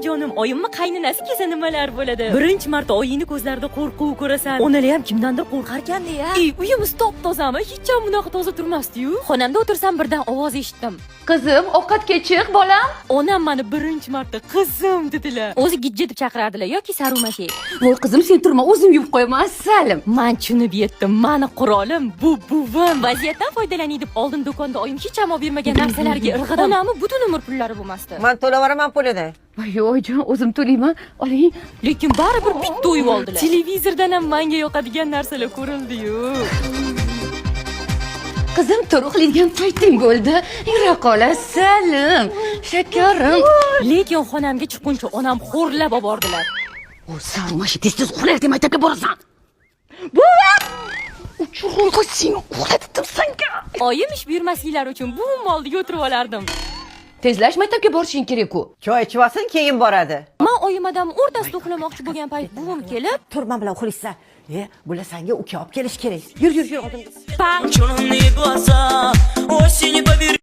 jonim, oyimni qaynonasi kelsa nimalar bo'ladi? Birinchi marta oyingni ko'zlarida qo'rquv ko'rasan. Onali ham kimdandir qo'rqarkan-da. Uyimiz top-tozami? Hech ham bunaqa toza turmasdi-yu. Xonamda o'tirsam birdan ovoz eshitdim. Qizim, ovqatga chiq, bolam. Onam meni birinchi marta qizim dedilar. O'zi gijja deb chaqirardilar yoki sarumake. Voy qizim, sen turma, o'zim yuvib qo'yaman. Assalim. Men tushunib yetdim. Meni qurolim bu buvim. Vaziyatdan foydalanay deb oldin do'konda oyim hech ham olib bermagan narsalarga irg'idim. Onamni butun umr pullari bo'lmasdi. Men to'lavaraman pulini. Voy oyijon, o'zim to'layman. Oling. Lekin baribir bitta uyib oldilar. Televizordan ham menga yoqadigan narsalar ko'rildi-yu. Qizim, tur uxlaydigan payting bo'ldi. Yura qol, assalim. Shakarim. Lekin xonamga chiqquncha onam xo'rlab olib bordilar. O, sen mashi tez-tez uxlaydi, maktabga borasan. Buva! Uchurg'un qo'shing, uxlatdim senga. Oyim ish buyurmasliklari uchun bu moldiga o'tirib olardim. Tezlash maktabga borishing kerak-ku. Choy ichib olsin, keyin boradi. Men oyim o'rtasida uxlamoqchi bo'lgan payt buvim kelib, Turman bilan uxlaysan. Bular senga uka olib kelish kerak. Yur, oldimga. Bang! Черные глаза, осень поверь.